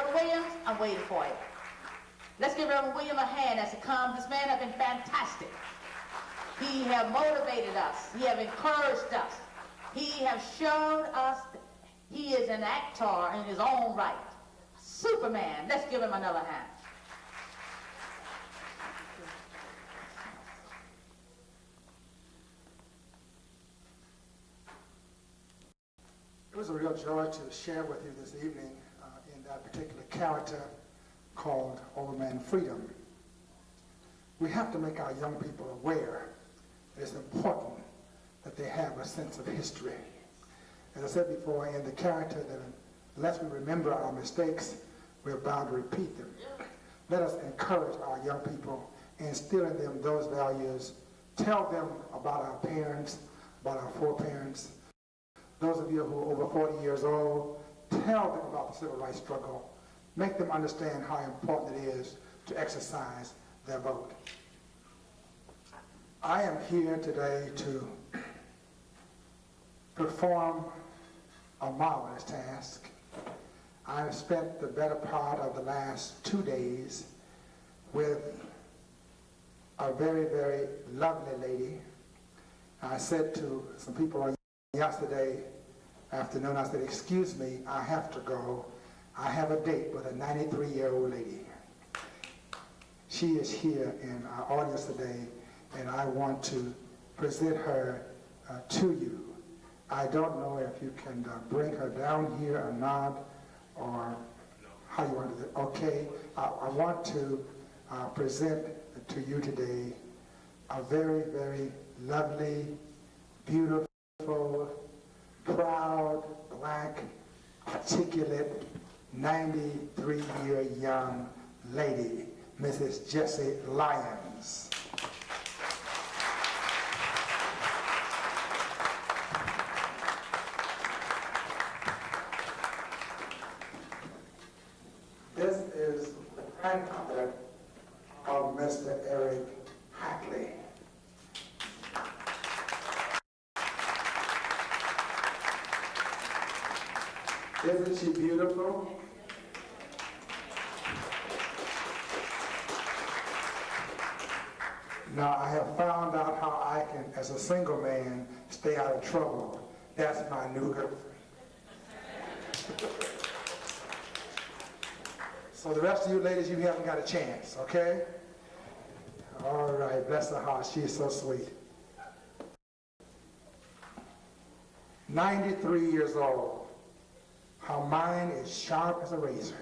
Reverend Williams, I'm waiting for you. Let's give Reverend Williams a hand as he comes. This man has been fantastic. He has motivated us. He has encouraged us. He has shown us that he is an actor in his own right. Superman. Let's give him another hand. It was a real joy to share with you this evening in that particular character called Old Man Freedom. We have to make our young people aware that it's important that they have a sense of history. As I said before, in the character, that unless we remember our mistakes, we're bound to repeat them. Let us encourage our young people, instill in them those values, tell them about our parents, about our foreparents. Those of you who are over 40 years old, tell them about the civil rights struggle. Make them understand how important it is to exercise their vote. I am here today to perform a marvelous task. I have spent the better part of the last 2 days with a very, very lovely lady. I said to some people on yesterday afternoon, I said, excuse me, I have to go. I have a date with a 93-year-old lady. She is here in our audience today, and I want to present her to you. I don't know if you can bring her down here or not, or how you want to do it. Okay, I want to present to you today a very, very lovely, beautiful, proud, black, articulate, 93-year young lady, Mrs. Jessie Lyons. This is the grandmother of Mr. Hackley. Isn't she beautiful? Now, I have found out how I can, as a single man, stay out of trouble. That's my new girlfriend. So the rest of you ladies, you haven't got a chance, okay? All right, bless her heart. She is so sweet. 93 years old. Her mind is sharp as a razor.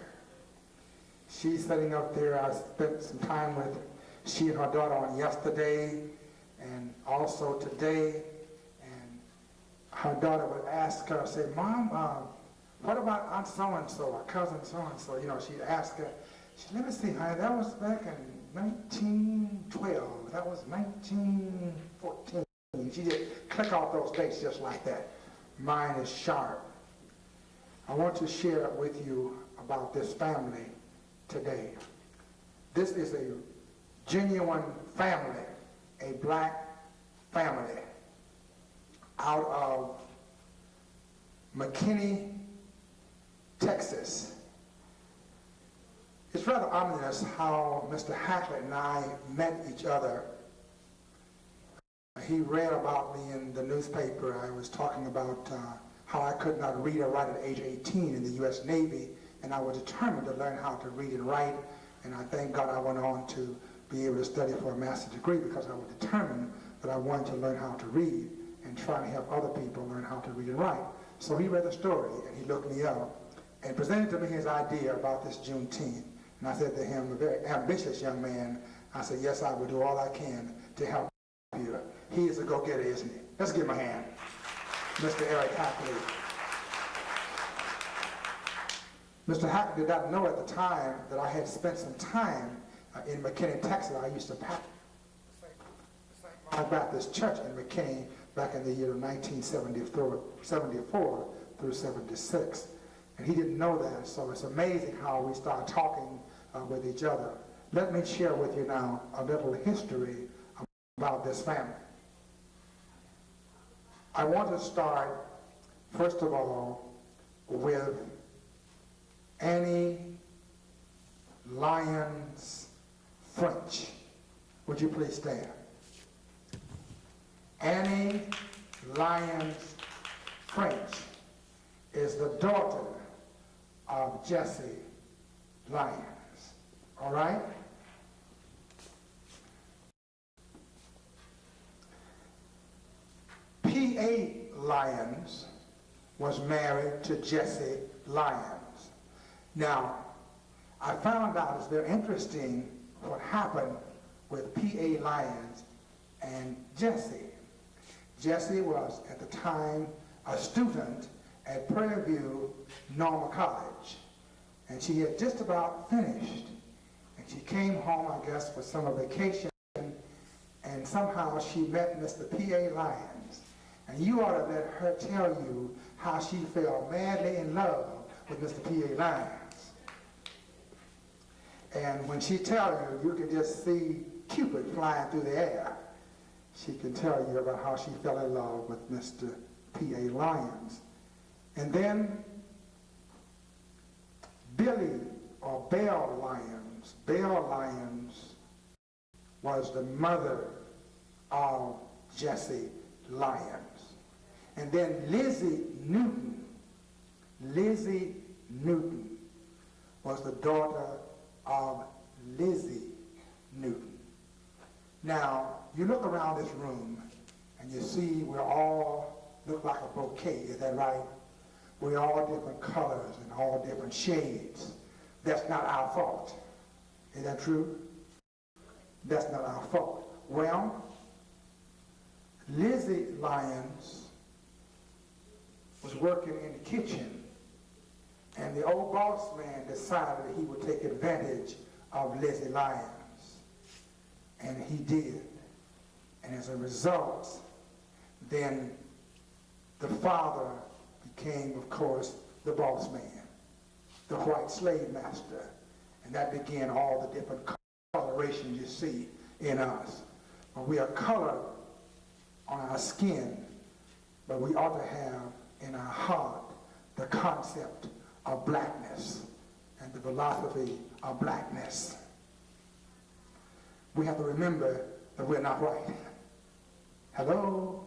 She's sitting up there. I spent some time with she and her daughter on yesterday and also today. And her daughter would ask her, say, Mom, what about Aunt so-and-so or cousin so-and-so? You know, she'd ask her, let me see, honey, that was back in 1912. That was 1914. She just click off those dates just like that. Mine is sharp. I want to share with you about this family today. This is a genuine family, a black family out of McKinney, Texas. It's rather ominous how Mr. Hackley and I met each other. He read about me in the newspaper. I was talking about how I could not read or write at age 18 in the U.S. Navy, and I was determined to learn how to read and write, and I thank God I went on to be able to study for a master's degree because I was determined that I wanted to learn how to read and try to help other people learn how to read and write. So he read the story, and he looked me up and presented to me his idea about this Juneteenth. And I said to him, a very ambitious young man, I said, yes, I will do all I can to help you. He is a go-getter, isn't he? Let's give him a hand. Mr. Hackley. Mr. Hackley did not know at the time that I had spent some time in McKinney, Texas. I used to pastor the St. Baptist Church in McKinney back in the year of 1974 through 76. And he didn't know that, so it's amazing how we start talking with each other. Let me share with you now a little history about this family. I want to start, first of all, with Annie Lyons French. Would you please stand? Annie Lyons French is the daughter of Jessie Lyons. All right? P.A. Lyons was married to Jessie Lyons. Now, I found out it's very interesting what happened with P.A. Lyons and Jessie. Jessie was, at the time, a student at Prairie View Normal College. And she had just about finished. And she came home, I guess, for summer vacation. And somehow she met Mr. P.A. Lyons. And you ought to let her tell you how she fell madly in love with Mr. P.A. Lyons. And when she tells you, you can just see Cupid flying through the air. She can tell you about how she fell in love with Mr. P.A. Lyons. And then Billy, or Belle Lyons was the mother of Jessie Lyons. And then Lizzie Newton was the daughter of Lizzie Newton. Now, you look around this room and you see we all look like a bouquet, is that right? We're all different colors and all different shades. That's not our fault. Is that true? That's not our fault. Well, Lizzie Lyons was working in the kitchen, and the old boss man decided that he would take advantage of Lizzie Lyons. And he did. And as a result, then the father became, of course, the boss man, the white slave master. And that began all the different colorations you see in us. But we are colored on our skin, but we ought to have in our heart the concept of blackness and the philosophy of blackness. We have to remember that we're not white. Hello?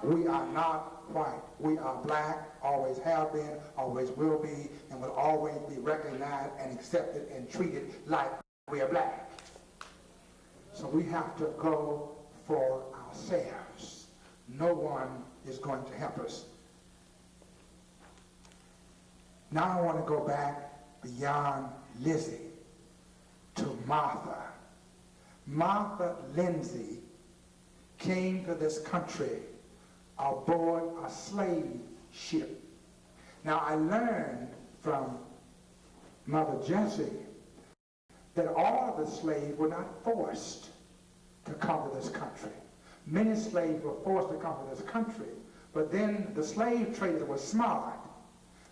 We are not white. We are black, always have been, always will be, and will always be recognized and accepted and treated like we are black. So we have to go for ourselves. No one is going to help us. Now I want to go back beyond Lizzie to Martha. Martha Lindsay came to this country aboard a slave ship. Now I learned from Mother Jessie that all of the slaves were not forced to come to this country. Many slaves were forced to come to this country, but then the slave traders were smart.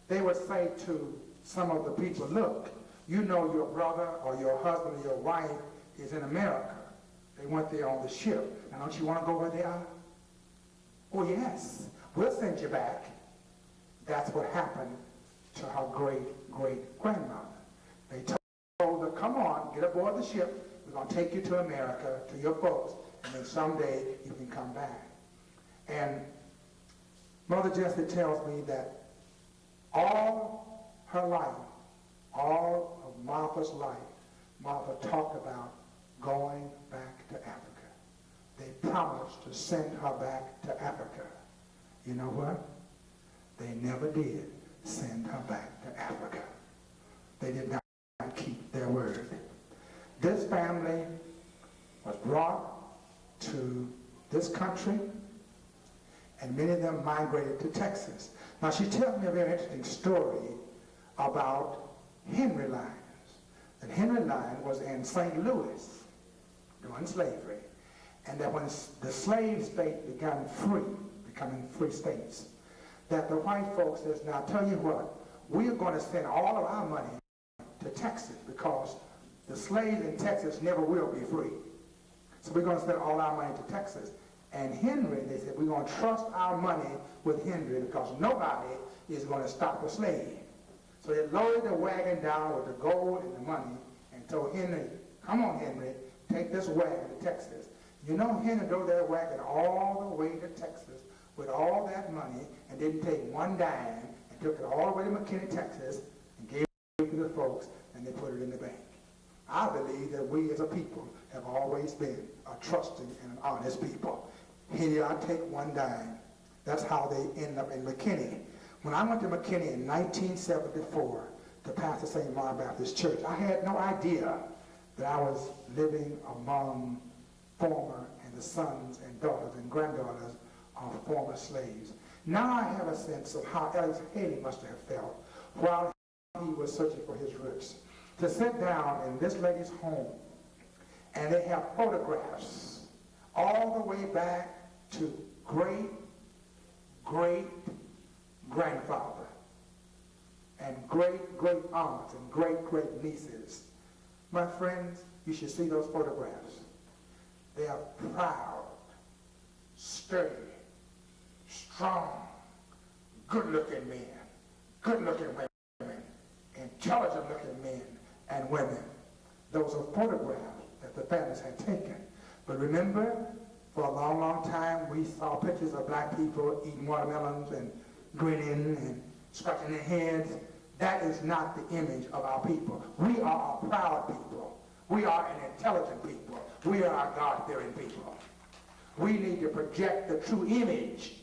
They would say to some of the people, look, you know your brother or your husband or your wife is in America. They went there on the ship. Now don't you want to go where they are? Oh yes, we'll send you back. That's what happened to her great-great-grandmother. They told her, come on, get aboard the ship. We're going to take you to America, to your folks, and then someday you can come back. And Mother Jessie tells me that all her life, all of Martha's life, Martha talked about going back to Africa. They promised to send her back to Africa. You know what? They never did send her back to Africa. They did not keep their word. This family was brought to this country, and many of them migrated to Texas. Now she tells me a very interesting story about Henry Lyons. And Henry Lyons was in St. Louis during slavery, and that when the slave state becoming free states, that the white folks says, now tell you what, we are going to spend all of our money to Texas because the slaves in Texas never will be free. So we're going to spend all our money to Texas. And Henry, they said, we're going to trust our money with Henry because nobody is going to stop a slave. So they loaded the wagon down with the gold and the money and and told Henry, come on, Henry, take this wagon to Texas. You know, Henry drove that wagon all the way to Texas with all that money and didn't take one dime and took it all the way to McKinney, Texas, and gave it to the folks, and they put it in the bank. I believe that we as a people have always been a trusting and an honest people. He did not take one dime. That's how they ended up in McKinney. When I went to McKinney in 1974 to pastor St. Mark Baptist Church, I had no idea that I was living among former and the sons and daughters and granddaughters of former slaves. Now I have a sense of how Ellis Haley must have felt while he was searching for his roots. To sit down in this lady's home, and they have photographs all the way back to great-great-grandfather and great-great-aunts and great-great-nieces. My friends, you should see those photographs. They are proud, sturdy, strong, good-looking men, good-looking women, intelligent-looking men and women. Those are photographs that the families had taken. But remember, for a long, long time, we saw pictures of black people eating watermelons and grinning and scratching their heads. That is not the image of our people. We are a proud people. We are an intelligent people. We are a God-fearing people. We need to project the true image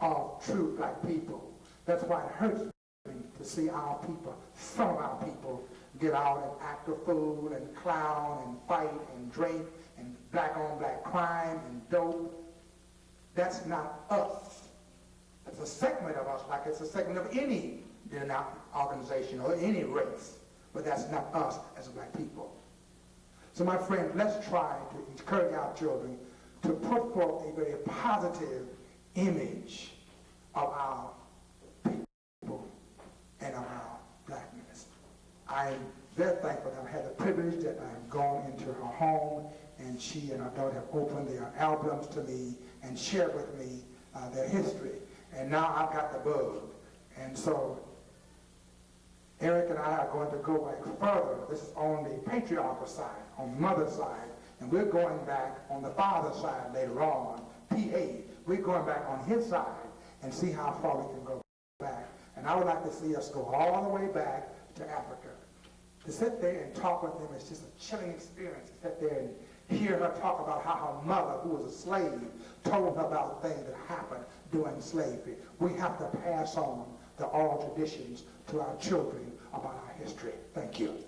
of true black people. That's why it hurts me to see our people, some of our people, get out and act a fool and clown and fight and drink and black-on-black crime and dope. That's not us. It's a segment of us, like it's a segment of any organization or any race, but that's not us as black people. So my friend, let's try to encourage our children to put forth a very positive image of our people and of our blackness. I'm very thankful that I've had the privilege that I've gone into her home, and she and her daughter have opened their albums to me and shared with me their history. And now I've got the bug. And so Eric and I are going to go back further. This is on the patriarchal side, on the mother's side, and we're going back on the father's side later on, PA. We're going back on his side and see how far we can go back. And I would like to see us go all the way back to Africa. To sit there and talk with them is just a chilling experience. To sit there and hear her talk about how her mother, who was a slave, told her about things that happened during slavery. We have to pass on the oral traditions to our children about our history. Thank you.